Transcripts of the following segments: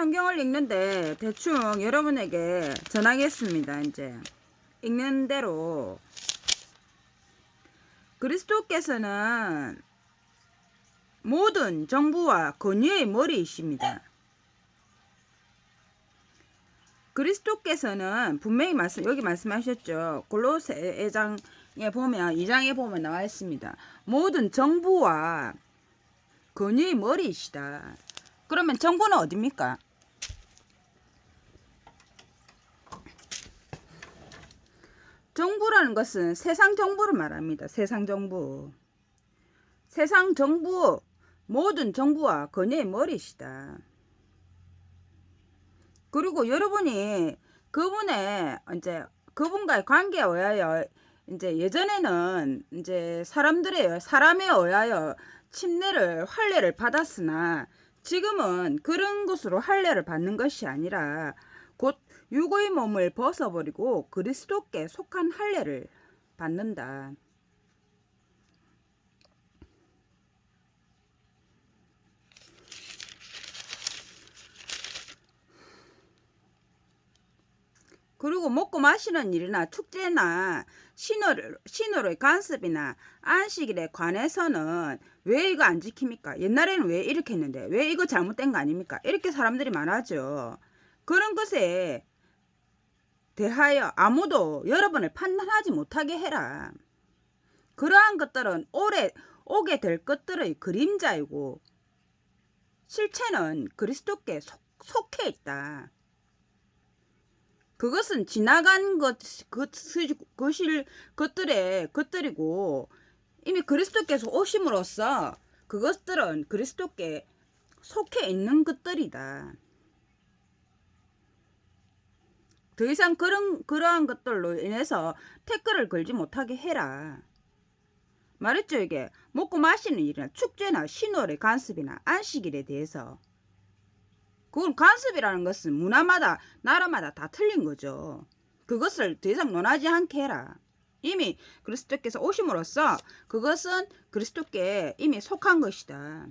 성경을 읽는데 대충 여러분에게 전하겠습니다. 이제 읽는 대로 그리스도께서는 모든 정부와 권위의 머리이십니다. 그리스도께서는 분명히 여기 말씀하셨죠. 골로새 장에 보면 2장에 보면 나와 있습니다. 모든 정부와 권위의 머리이시다. 그러면 정부는 어디입니까? 정부라는 것은 세상 정부를 말합니다. 세상 정부. 세상 정부, 모든 정부와 권위의 머리시다. 그리고 여러분이 그분과의 관계에 의하여 이제 예전에는 이제 사람에 의하여 환례를 받았으나 지금은 그런 것으로 할례를 받는 것이 아니라 곧 육의 몸을 벗어버리고 그리스도께 속한 할례를 받는다. 그리고 먹고 마시는 일이나 축제나 신호의 간섭이나 안식일에 관해서는 왜 이거 안 지킵니까? 옛날에는 왜 이렇게 했는데 왜 이거 잘못된 거 아닙니까? 이렇게 사람들이 말하죠. 그런 것에 대하여 아무도 여러분을 판단하지 못하게 해라. 그러한 것들은 오게 될 것들의 그림자이고 실체는 그리스도께 속해 있다. 그것은 지나간 것들이고 이미 그리스도께서 오심으로써 그것들은 그리스도께 속해 있는 것들이다. 더 이상 그러한 것들로 인해서 태클을 걸지 못하게 해라. 말했죠. 이게 먹고 마시는 일이나 축제나 신월의 간섭이나 안식일에 대해서 그건 간섭이라는 것은 문화마다 나라마다 다 틀린 거죠. 그것을 더 이상 논하지 않게 해라. 이미 그리스도께서 오심으로써 그것은 그리스도께 이미 속한 것이다.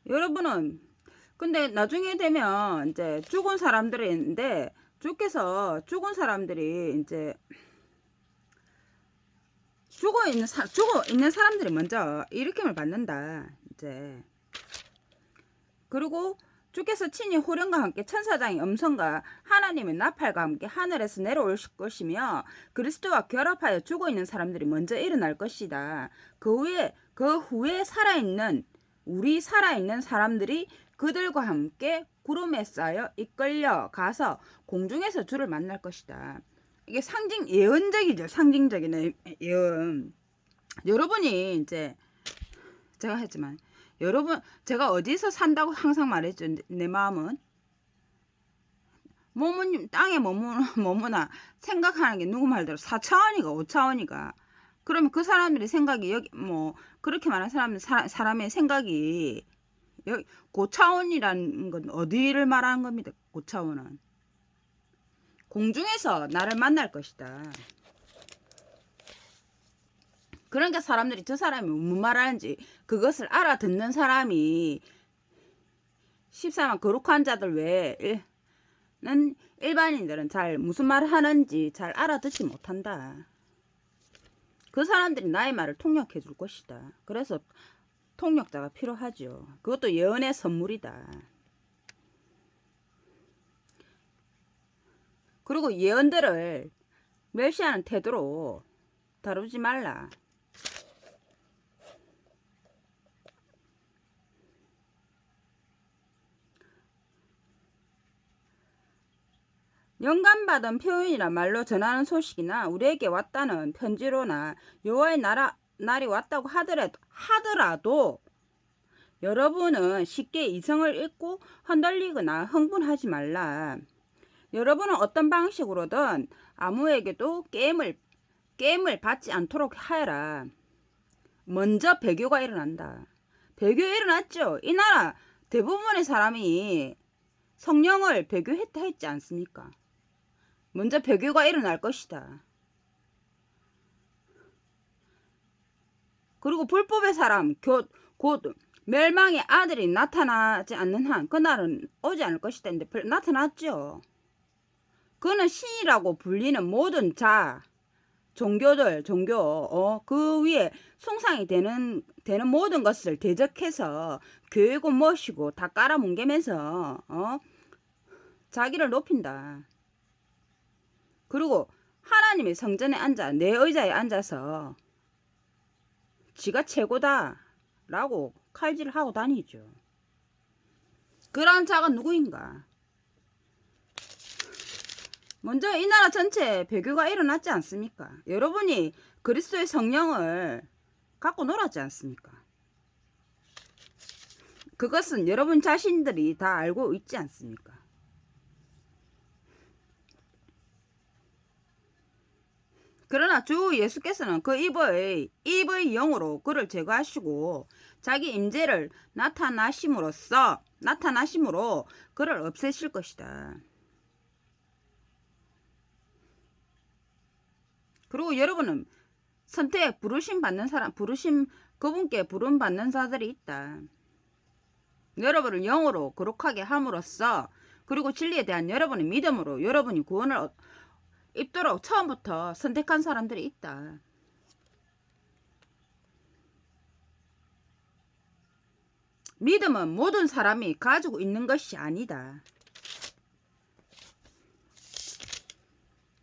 여러분은 근데 나중에 되면 이제 죽은 사람들이 있는데 주께서 죽은 사람들이 이제 죽어 있는 사람들이 먼저 일으킴을 받는다. 이제 그리고 주께서 친히 호령과 함께 천사장의 음성과 하나님의 나팔과 함께 하늘에서 내려오실 것이며 그리스도와 결합하여 죽어 있는 사람들이 먼저 일어날 것이다. 그 후에 살아있는 사람들이 그들과 함께 구름에 쌓여 이끌려 가서 공중에서 주를 만날 것이다. 이게 예언적이죠. 상징적인 예언. 여러분이 이제 제가 했지만 제가 어디서 산다고 항상 말했죠. 내 마음은 땅에 머무나 생각하는 게 누구 말대로 4차원이가 5차원이가 그러면 그 사람들의 생각이 여기 그렇게 말하는 사람의 생각이 고차원이라는 건 어디를 말하는 겁니다. 고차원은 공중에서 나를 만날 것이다. 그러니까 사람들이 저 사람이 무슨 말하는지 그것을 알아듣는 사람이 14만 거룩한 자들 외에는 일반인들은 무슨 말을 하는지 잘 알아듣지 못한다. 그 사람들이 나의 말을 통역해 줄 것이다. 그래서 통역자가 필요하죠. 그것도 예언의 선물이다. 그리고 예언들을 멸시하는 태도로 다루지 말라. 영감받은 표현이나 말로 전하는 소식이나 우리에게 왔다는 편지로나 여호와의 날이 왔다고 하더라도 여러분은 쉽게 이성을 잃고 흔들리거나 흥분하지 말라. 여러분은 어떤 방식으로든 아무에게도 게임을 받지 않도록 하여라. 먼저 배교가 일어난다. 배교 일어났죠. 이 나라 대부분의 사람이 성령을 배교했다 했지 않습니까? 먼저 배교가 일어날 것이다. 그리고 불법의 사람 곧 멸망의 아들이 나타나지 않는 한 그날은 오지 않을 것이다 했는데 나타났죠. 그는 신이라고 불리는 모든 종교 그 위에 숭상이 되는 모든 것을 대적해서 교회고 모시고 다 깔아뭉개면서 자기를 높인다. 그리고 하나님의 성전에 앉아 내 의자에 앉아서 지가 최고다 라고 칼질하고 다니죠. 그러한 자가 누구인가? 먼저 이 나라 전체에 배교가 일어났지 않습니까? 여러분이 그리스도의 성령을 갖고 놀았지 않습니까? 그것은 여러분 자신들이 다 알고 있지 않습니까? 그러나 주 예수께서는 그 입의 영으로 그를 제거하시고 자기 임재를 나타나심으로 그를 없애실 것이다. 그리고 여러분은 선택 부르심 받는 사람, 그분께 부름 받는 자들이 있다. 여러분을 영으로 거룩하게 함으로써 그리고 진리에 대한 여러분의 믿음으로 여러분이 구원을 입도록 처음부터 선택한 사람들이 있다. 믿음은 모든 사람이 가지고 있는 것이 아니다.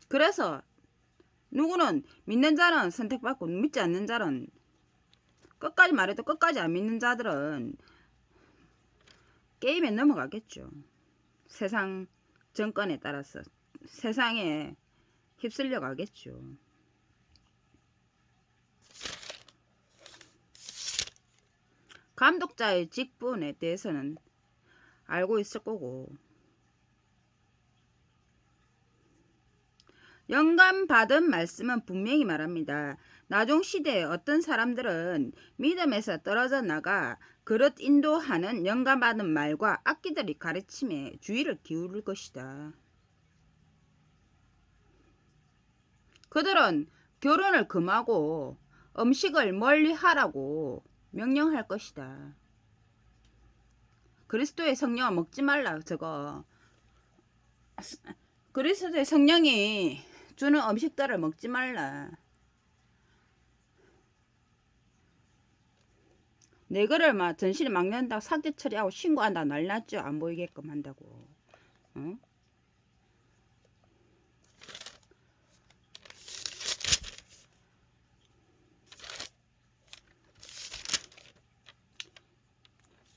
그래서 누구는 믿는 자는 선택받고 믿지 않는 자는 끝까지 말해도 끝까지 안 믿는 자들은 게임에 넘어가겠죠. 세상 정권에 따라서 세상에 휩쓸려 가겠죠. 감독자의 직분에 대해서는 알고 있을 거고 영감 받은 말씀은 분명히 말합니다. 나중 시대에 어떤 사람들은 믿음에서 떨어져 나가 그릇 인도하는 영감 받은 말과 악기들이 가르침에 주의를 기울일 것이다. 그들은 결혼을 금하고 음식을 멀리 하라고 명령할 것이다. 그리스도의 성령을 먹지 말라 저거. 그리스도의 성령이 주는 음식들을 먹지 말라. 내 거를 막 전신에 막는다고 삭제 처리하고 신고한다 난리났죠. 안 보이게끔 한다고. 어?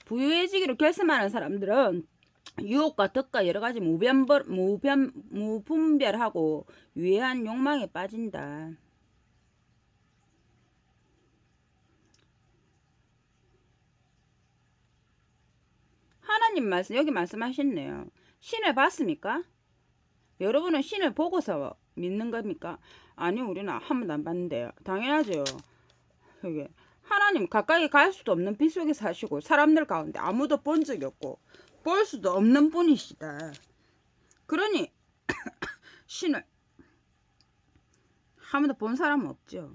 부유해지기로 결심하는 사람들은 유혹과 덕과 여러가지 무분별하고 유해한 욕망에 빠진다. 하나님 말씀 여기 말씀하셨네요. 신을 봤습니까? 여러분은 신을 보고서 믿는 겁니까? 아니 우리는 한 번도 안 봤는데요. 당연하죠. 이게 하나님 가까이 갈 수도 없는 빛 속에 사시고 사람들 가운데 아무도 본 적이 없고 볼 수도 없는 분이시다. 그러니 신을 한 번도 본 사람은 없죠.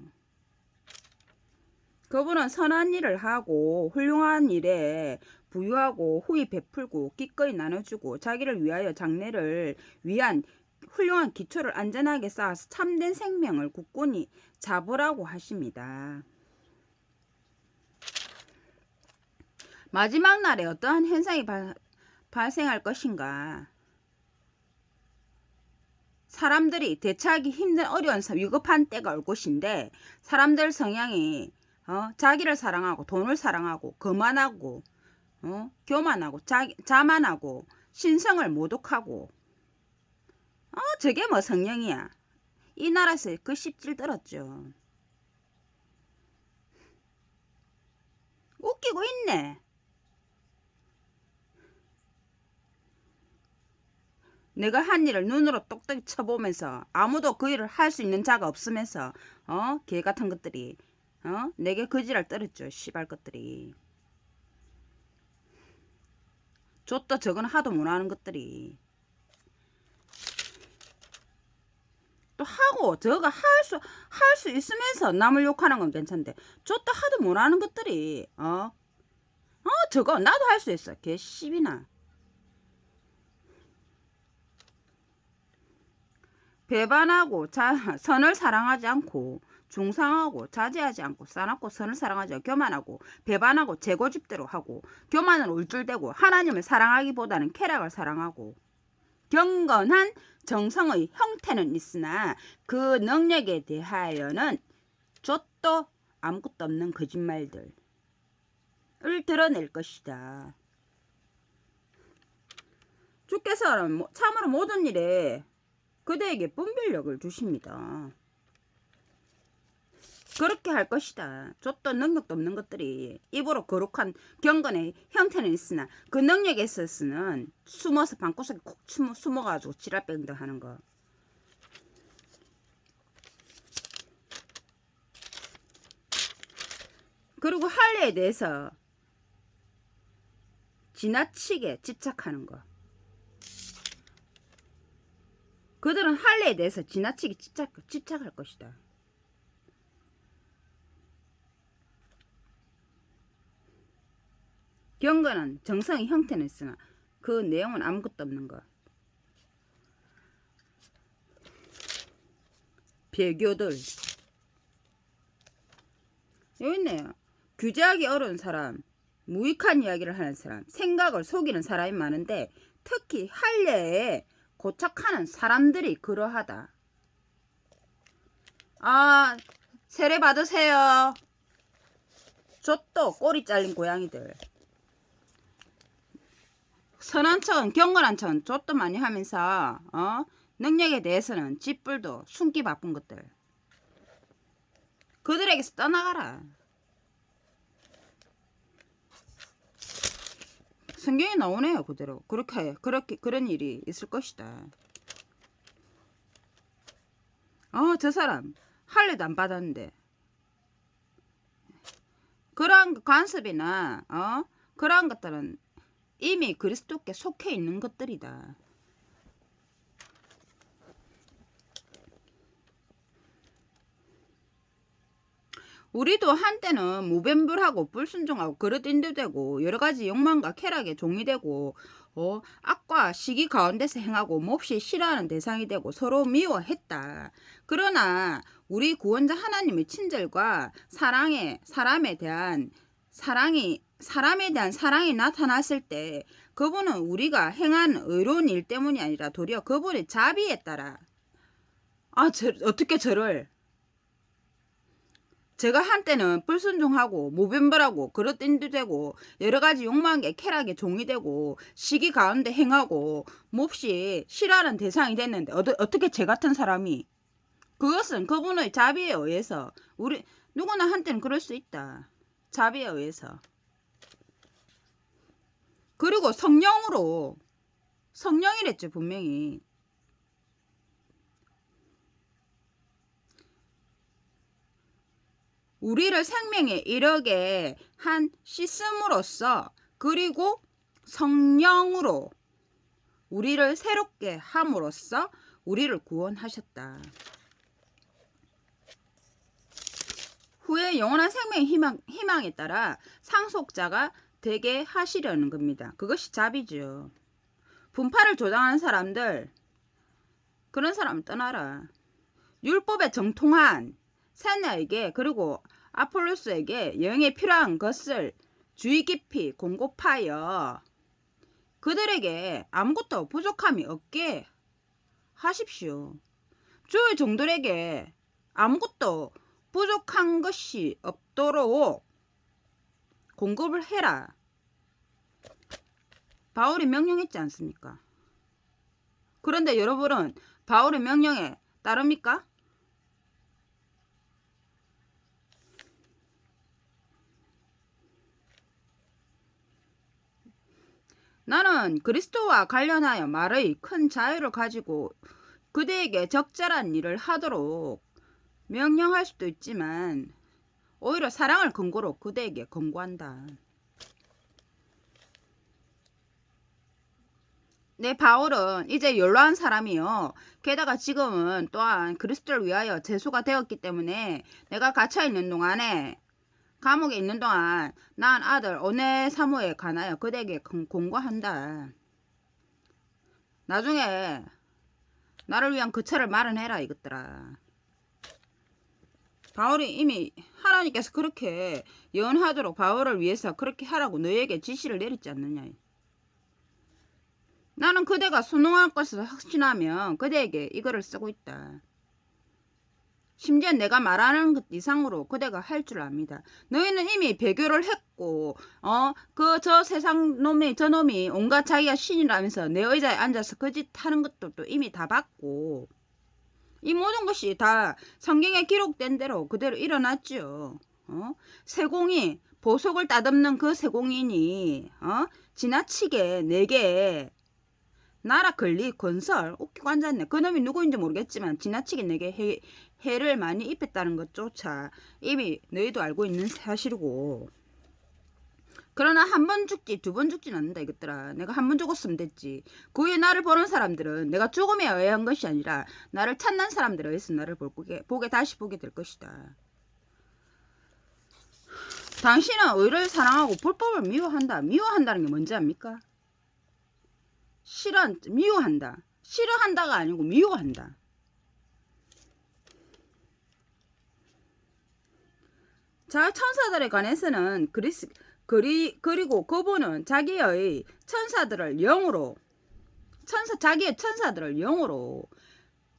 그분은 선한 일을 하고 훌륭한 일에 부유하고 후히 베풀고 기꺼이 나눠주고 자기를 위하여 장래를 위한 훌륭한 기초를 안전하게 쌓아서 참된 생명을 굳건히 잡으라고 하십니다. 마지막 날에 어떠한 현상이 발생할 것인가? 사람들이 대처하기 힘든 어려운 위급한 때가 올 것인데 사람들 성향이 자기를 사랑하고 돈을 사랑하고 거만하고 교만하고 자만하고 신성을 모독하고 저게 뭐 성령이야. 이 나라에서 그 씹질 떨었죠. 웃기고 있네. 내가 한 일을 눈으로 똑똑히 쳐보면서 아무도 그 일을 할 수 있는 자가 없으면서 개 같은 것들이 내게 거지를 떨었죠. 씨발 것들이. 저또 저건 하도 못하는 것들이 또 하고 저거 할 수 있으면서 남을 욕하는 건 괜찮은데 저또 하도 못하는 것들이 저거 나도 할 수 있어 개씨비나. 배반하고 선을 사랑하지 않고 중상하고 자제하지 않고 싸납고 선을 사랑하지 않고 교만하고 배반하고 제 고집대로 하고 교만은 울줄대고 하나님을 사랑하기보다는 쾌락을 사랑하고 경건한 정성의 형태는 있으나 그 능력에 대하여는 좆도 아무것도 없는 거짓말들을 드러낼 것이다. 주께서는 참으로 모든 일에 그대에게 분별력을 주십니다. 그렇게 할 것이다. 좆도 능력도 없는 것들이 입으로 거룩한 경건의 형태는 있으나 그 능력에 있어서는 숨어서 방구석에 콕 숨어가지고 지랄뺑들 하는 거. 그리고 할례에 대해서 지나치게 집착하는 거. 그들은 할례에 대해서 지나치게 집착할 것이다. 경건은 정성의 형태는 있으나 그 내용은 아무것도 없는 것. 배교들 여기 있네요. 규제하기 어려운 사람, 무익한 이야기를 하는 사람, 생각을 속이는 사람이 많은데 특히 할례에 고착하는 사람들이 그러하다. 세례 받으세요. 좆도 꼬리 잘린 고양이들. 선한 척은 경건한 척은 좆도 많이 하면서 능력에 대해서는 찌뿔도 숨기 바쁜 것들. 그들에게서 떠나가라. 성경에 나오네요. 그대로 그렇게 그런 일이 있을 것이다. 저 사람 할례도 안 받았는데 그러한 관습이나 그러한 것들은 이미 그리스도께 속해 있는 것들이다. 우리도 한때는 무변불하고 불순종하고 그릇 인도되고 여러가지 욕망과 쾌락의 종이 되고 악과 시기 가운데서 행하고 몹시 싫어하는 대상이 되고 서로 미워했다. 그러나 우리 구원자 하나님의 친절과 사람에 대한 사랑이 나타났을 때 그분은 우리가 행한 의로운 일 때문이 아니라 도리어 그분의 자비에 따라 어떻게 저를 제가 한때는 불순종하고 무변벌하고 그릇 인도되고 여러가지 욕망의 쾌락의 종이 되고 시기 가운데 행하고 몹시 싫어하는 대상이 됐는데 어떻게 제 같은 사람이 그것은 그분의 자비에 의해서 우리 누구나 한때는 그럴 수 있다. 자비에 의해서. 그리고 성령이랬죠 분명히. 우리를 생명에 이르게 한 씻음으로써 그리고 성령으로 우리를 새롭게 함으로써 우리를 구원하셨다. 후에 영원한 생명의 희망에 따라 상속자가 되게 하시려는 겁니다. 그것이 자비죠. 분파를 조장하는 사람들 그런 사람 떠나라. 율법에 정통한 세나에게 그리고 아폴로스에게 여행에 필요한 것을 주의 깊이 공급하여 그들에게 아무것도 부족함이 없게 하십시오. 주의 종들에게 아무것도 부족한 것이 없도록 공급을 해라. 바울이 명령했지 않습니까? 그런데 여러분은 바울의 명령에 따릅니까? 나는 그리스도와 관련하여 말의 큰 자유를 가지고 그대에게 적절한 일을 하도록 명령할 수도 있지만 오히려 사랑을 근거로 그대에게 권고한다. 내 바울은 이제 연로한 사람이요. 게다가 지금은 또한 그리스도를 위하여 제수가 되었기 때문에 내가 갇혀 있는 동안에 감옥에 있는 동안 난 아들 오네사모에 관하여 그대에게 공고한다. 나중에 나를 위한 그 차를 마련해라 이것들아. 바울이 이미 하나님께서 그렇게 예언하도록 바울을 위해서 그렇게 하라고 너에게 지시를 내렸지 않느냐. 나는 그대가 순응할 것을 확신하면 그대에게 이거를 쓰고 있다. 심지어 내가 말하는 것 이상으로 그대가 할 줄 압니다. 너희는 이미 배교를 했고 저 세상 놈이 저놈이 온갖 자기가 신이라면서 내 의자에 앉아서 그 짓 하는 것도 이미 다 봤고 이 모든 것이 다 성경에 기록된 대로 그대로 일어났죠. 세공이 보석을 따듬는 그 세공인이 지나치게 내게 나라 권리 건설 웃기고 앉았네. 그놈이 누구인지 모르겠지만 지나치게 내게 해를 많이 입혔다는 것조차 이미 너희도 알고 있는 사실이고, 그러나 한 번 죽지 두 번 죽진 않는다 이것들아. 내가 한 번 죽었으면 됐지. 그 후에 나를 보는 사람들은 내가 죽음에 의한 것이 아니라 나를 찾는 사람들에 의해서 나를 다시 보게 될 것이다. 당신은 의를 사랑하고 불법을 미워한다. 미워한다는 게 뭔지 압니까? 미워한다. 싫어한다가 아니고 미워한다. 자, 천사들에 관해서는 그리고 그분은 자기의 천사들을 영으로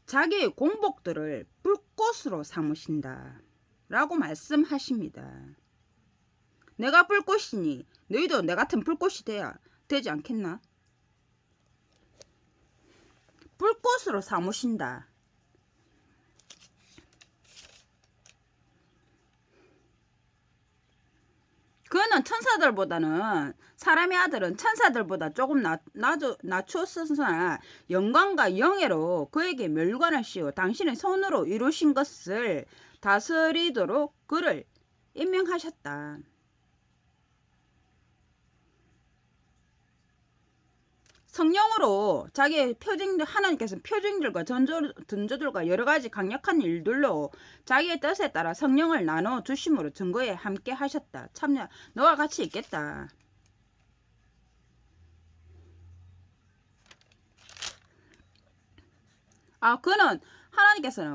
자기의 공복들을 불꽃으로 삼으신다 라고 말씀하십니다. 내가 불꽃이니 너희도 내 같은 불꽃이 되지 않겠나? 불꽃으로 삼으신다. 그는 천사들보다는, 사람의 아들은 천사들보다 조금 낮추었으나 영광과 영예로 그에게 멸관을 씌워 당신의 손으로 이루신 것을 다스리도록 그를 임명하셨다. 성령으로 자기의 하나님께서 표징들과 전조들과 여러가지 강력한 일들로 자기의 뜻에 따라 성령을 나눠 주심으로 증거에 함께 하셨다. 참여 너와 같이 있겠다.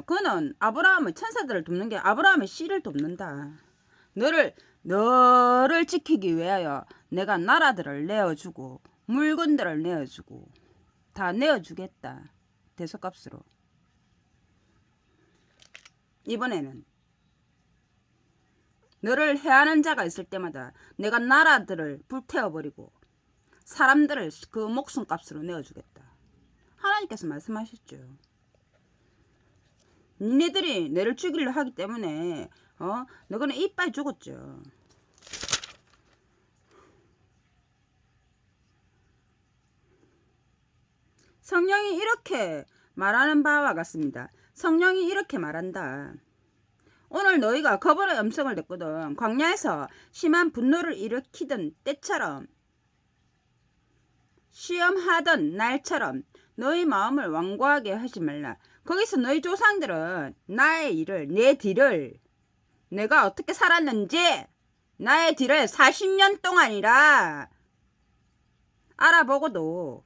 그는 아브라함의 천사들을 돕는 게 아브라함의 씨를 돕는다. 너를 지키기 위하여 내가 나라들을 내어주고 물건들을 내어주고 다 내어주겠다. 대속값으로. 이번에는 너를 해하는 자가 있을 때마다 내가 나라들을 불태워버리고 사람들을 그 목숨값으로 내어주겠다. 하나님께서 말씀하셨죠. 니네들이 내를 죽이려 하기 때문에 너희는 이빨 죽었죠. 성령이 이렇게 말하는 바와 같습니다. 성령이 이렇게 말한다. 오늘 너희가 거부의 음성을 듣거든 광야에서 심한 분노를 일으키던 때처럼, 시험하던 날처럼 너희 마음을 완고하게 하지 말라. 거기서 너희 조상들은 내 뒤를 내가 어떻게 살았는지 나의 뒤를 40년 동안이라 알아보고도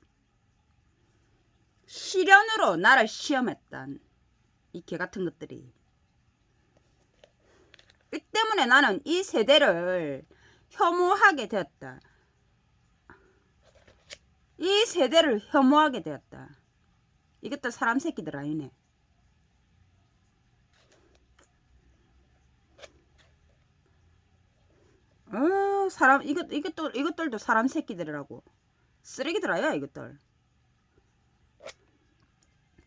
시련으로 나를 시험했단 이 개같은 것들이. 이 때문에 나는 이 세대를 혐오하게 되었다. 이 세대를 혐오하게 되었다. 이것도 사람 새끼들 아니네. 이것들도 사람 새끼들이라고. 쓰레기들 아야 이것들.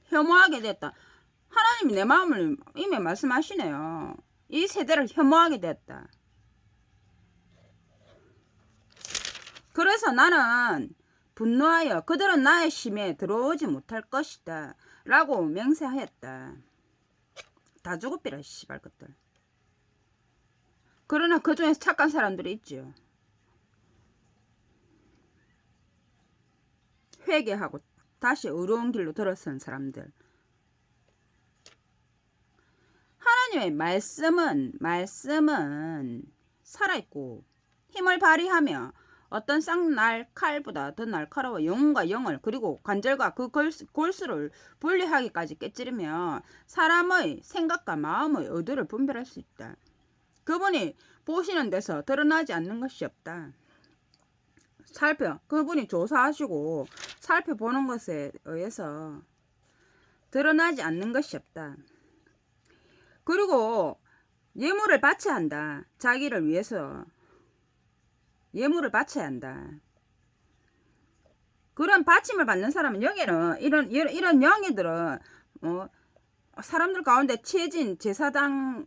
혐오하게 됐다. 하나님이 내 마음을 이미 말씀하시네요. 이 세대를 혐오하게 됐다. 그래서 나는 분노하여 그들은 나의 심에 들어오지 못할 것이다 라고 맹세하였다. 다 죽어삐라 씨발 것들. 그러나 그 중에서 착한 사람들이 있죠. 회개하고 다시 의로운 길로 들어선 사람들. 하나님의 말씀은 살아있고 힘을 발휘하며 어떤 쌍날 칼보다 더 날카로워 영혼과 영을 그리고 관절과 그 골수를 분리하기까지 깨뜨리며 사람의 생각과 마음의 의도를 분별할 수 있다. 그분이 보시는 데서 드러나지 않는 것이 없다. 그분이 조사하시고 살펴보는 것에 의해서 드러나지 않는 것이 없다. 그리고 예물을 바쳐야 한다. 자기를 위해서 예물을 바쳐야 한다. 그런 바침을 받는 사람은 여기는 이런 영예들은 사람들 가운데 취해진 제사장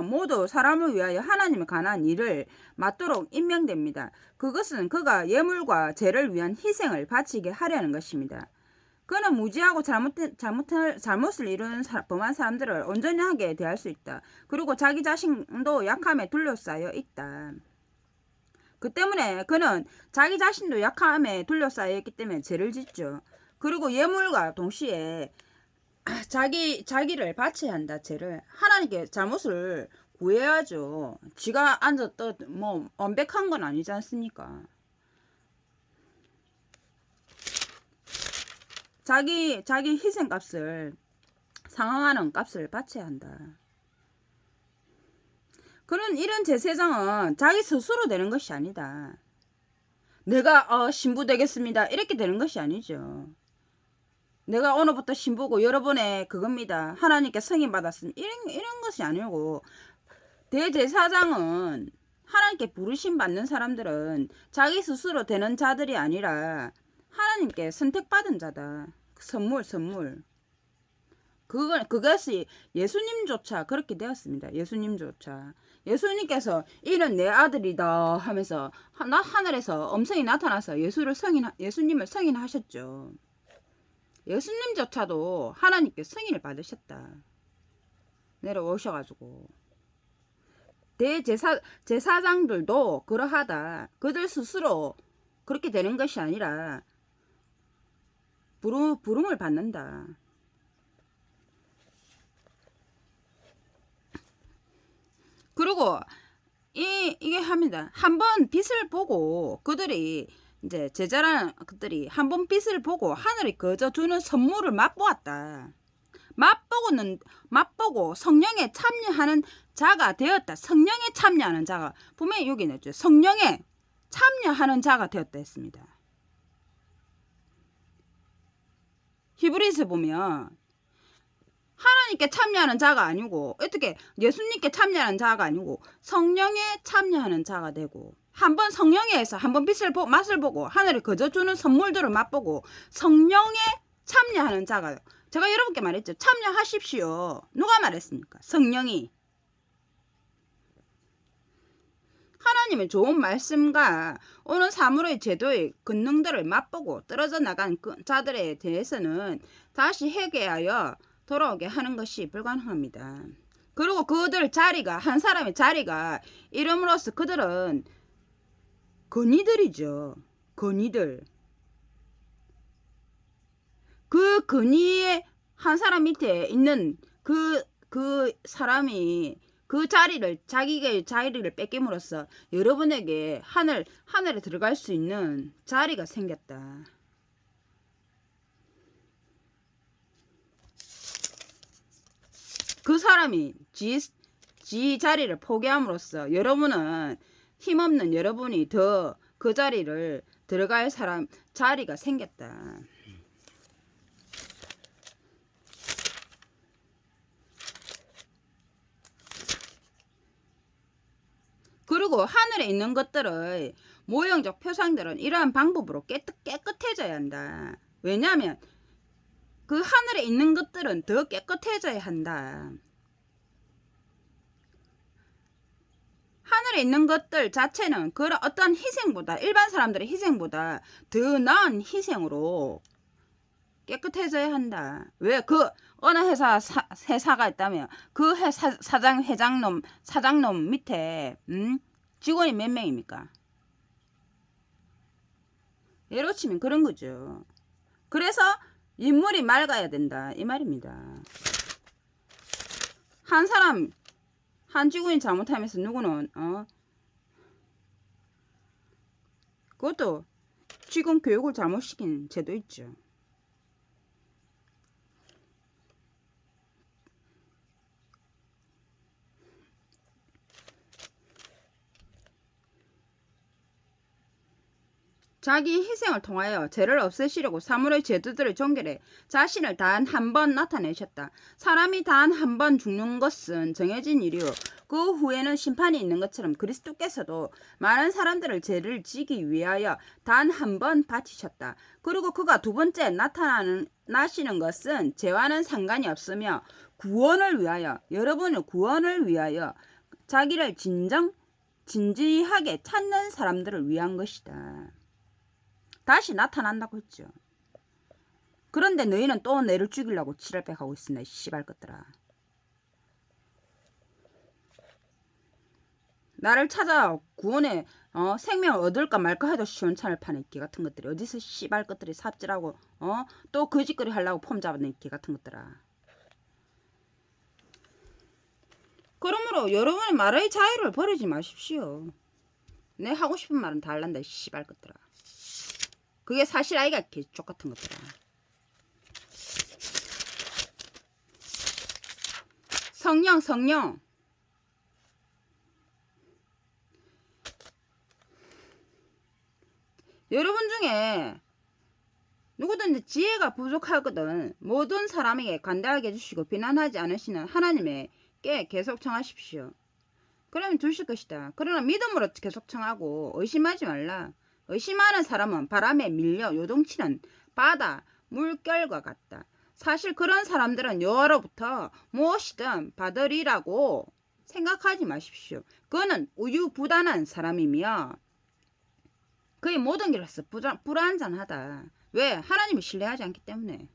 모두 사람을 위하여 하나님을 관한 일을 맡도록 임명됩니다. 그것은 그가 예물과 죄를 위한 희생을 바치게 하려는 것입니다. 그는 무지하고 잘못을 이루는 범한 사람들을 온전하게 대할 수 있다. 그리고 자기 자신도 약함에 둘러싸여 있다. 그 때문에 그는 자기 자신도 약함에 둘러싸여 있기 때문에 죄를 짓죠. 그리고 예물과 동시에 자기를 바쳐야 한다. 죄를 하나님께 잘못을 구해야죠. 지가 앉았다 뭐 완벽한 건 아니지 않습니까? 자기 희생값을 상응하는 값을 바쳐야 한다. 이런 제사장은 자기 스스로 되는 것이 아니다. 내가 신부 되겠습니다. 이렇게 되는 것이 아니죠. 내가 오늘부터 신부고 여러분의 그겁니다. 하나님께 승인받았습니다. 이런 것이 아니고 대제사장은 하나님께 부르심 받는 사람들은 자기 스스로 되는 자들이 아니라 하나님께 선택받은 자다. 선물. 그것이 예수님조차 그렇게 되었습니다. 예수님께서 이는 내 아들이다 하면서 하늘에서 음성이 나타나서 예수님을 승인하셨죠. 예수님조차도 하나님께 승인을 받으셨다. 내려오셔가지고 제사장들도 그러하다. 그들 스스로 그렇게 되는 것이 아니라 부름을 받는다. 그리고 이게 합니다. 한번 빛을 보고 그들이 이제 제자라는 것들이 한번 빛을 보고 하늘이 거저 주는 선물을 맛보았다. 맛보고 성령에 참여하는 자가 되었다. 성령에 참여하는 자가 분명히 여기 있죠. 성령에 참여하는 자가 되었다 했습니다. 히브리서 보면 하나님께 참여하는 자가 아니고 어떻게 예수님께 참여하는 자가 아니고 성령에 참여하는 자가 되고 한번 성령에서 한번 맛을 보고 하늘이 거저 주는 선물들을 맛보고 성령에 참여하는 자가 제가 여러분께 말했죠. 참여하십시오. 누가 말했습니까? 성령이. 하나님의 좋은 말씀과 오는 사물의 제도의 권능들을 맛보고 떨어져 나간 자들에 대해서는 다시 회개하여 돌아오게 하는 것이 불가능합니다. 그리고 한 사람의 자리가 이름으로써 그들은 건의들이죠. 건의들. 그 건의의 한 사람 밑에 있는 그 사람이 그 자기의 자리를 뺏김으로써 여러분에게 하늘에 들어갈 수 있는 자리가 생겼다. 그 사람이 지 자리를 포기함으로써 여러분은 힘없는 여러분이 더 그 자리를 들어갈 자리가 생겼다. 그리고 하늘에 있는 것들의 모형적 표상들은 이러한 방법으로 깨끗해져야 한다. 왜냐하면 그 하늘에 있는 것들은 더 깨끗해져야 한다. 하늘에 있는 것들 자체는 그런 어떤 희생보다 일반 사람들의 희생보다 더 나은 희생으로 깨끗해져야 한다. 왜 어느 회사가 있다면 그 사장놈 밑에 직원이 몇 명입니까? 예로 치면 그런 거죠. 그래서 인물이 맑아야 된다 이 말입니다. 한 사람 한 직원이 잘못하면서 누구는 그것도 직원 교육을 잘못 시킨 제도 있죠. 자기 희생을 통하여 죄를 없애시려고 사물의 제도들을 종결해 자신을 단 한 번 나타내셨다. 사람이 단 한 번 죽는 것은 정해진 일이요. 그 후에는 심판이 있는 것처럼 그리스도께서도 많은 사람들을 죄를 지기 위하여 단 한 번 바치셨다. 그리고 그가 두 번째 나시는 것은 죄와는 상관이 없으며 구원을 위하여, 여러분의 구원을 위하여 자기를 진지하게 찾는 사람들을 위한 것이다. 다시 나타난다고 했죠. 그런데 너희는 또 내를 죽이려고 지랄백하고 있으네. 씨발 것들아. 나를 찾아 구원의 생명을 얻을까 말까 해도 시원찮을 판에 개 같은 것들이 어디서 씨발 것들이 삽질하고 또 거짓거리 하려고 폼 잡아낸 개 같은 것들아. 그러므로 여러분의 말의 자유를 버리지 마십시오. 내 하고 싶은 말은 다 할란다 씨발 것들아. 그게 사실 아이가 개쪽 같은 것들아. 성령 여러분 중에 누구든지 지혜가 부족하거든 모든 사람에게 간단하게 해주시고 비난하지 않으시는 하나님께 계속 청하십시오. 그러면 주실 것이다. 그러나 믿음으로 계속 청하고 의심하지 말라. 의심하는 사람은 바람에 밀려 요동치는 바다 물결과 같다. 사실 그런 사람들은 여호와로부터 무엇이든 받으리라고 생각하지 마십시오. 그는 우유부단한 사람이며 그의 모든 길에서 불안전하다. 왜? 하나님을 신뢰하지 않기 때문에.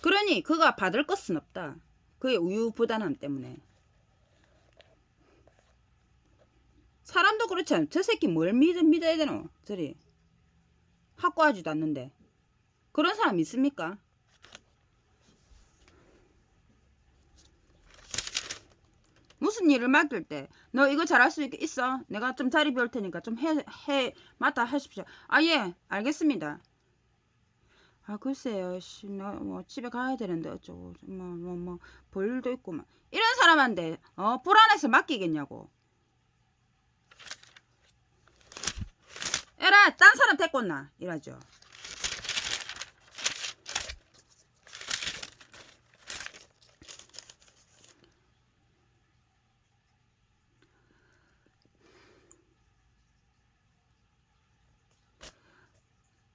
그러니 그가 받을 것은 없다. 그의 우유부단함 때문에. 사람도 그렇지 않아. 저 새끼 뭘 믿어야 되노? 저리 확고하지도 않는데. 그런 사람 있습니까? 무슨 일을 맡길 때 너 이거 잘할 수 있어? 내가 좀 자리 비울 테니까 좀 맡아 하십시오. 아 예 알겠습니다. 아 글쎄요 나 뭐 집에 가야 되는데 어쩌고 뭐 볼일도 있고 막 이런 사람한테 불안해서 맡기겠냐고. 에라 딴 사람 데리고 온나 이러죠.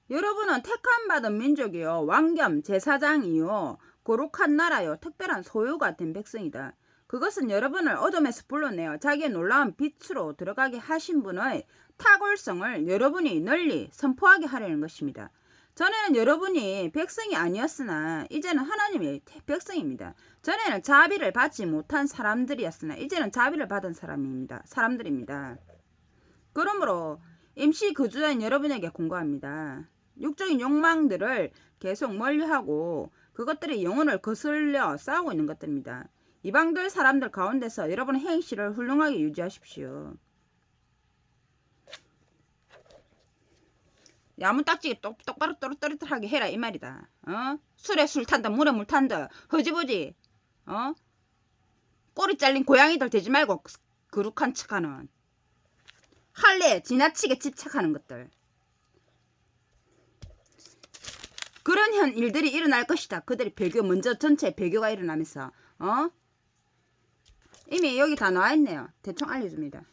여러분은 택함받은 민족이요 왕겸 제사장이요 거룩한 나라요 특별한 소유가 된 백성이다. 그것은 여러분을 어둠에서 불러내어 자기의 놀라운 빛으로 들어가게 하신 분의 탁월성을 여러분이 널리 선포하게 하려는 것입니다. 전에는 여러분이 백성이 아니었으나 이제는 하나님의 백성입니다. 전에는 자비를 받지 못한 사람들이었으나 이제는 자비를 받은 사람들입니다. 그러므로 임시 거주자인 여러분에게 공고합니다. 육적인 욕망들을 계속 멀리하고 그것들이 영혼을 거슬려 싸우고 있는 것들입니다. 이방들 사람들 가운데서 여러분의 행실을 훌륭하게 유지하십시오. 야무딱지게 똑바로 또렷또렷하게 해라 이 말이다. 술에 술 탄다 물에 물 탄다 허지부지 꼬리 잘린 고양이들 되지 말고 거룩한 척하는 할례에 지나치게 집착하는 것들. 그런 일들이 일어날 것이다. 그들이 먼저 전체 배교가 일어나면서 이미 여기 다 나와있네요. 대충 알려줍니다.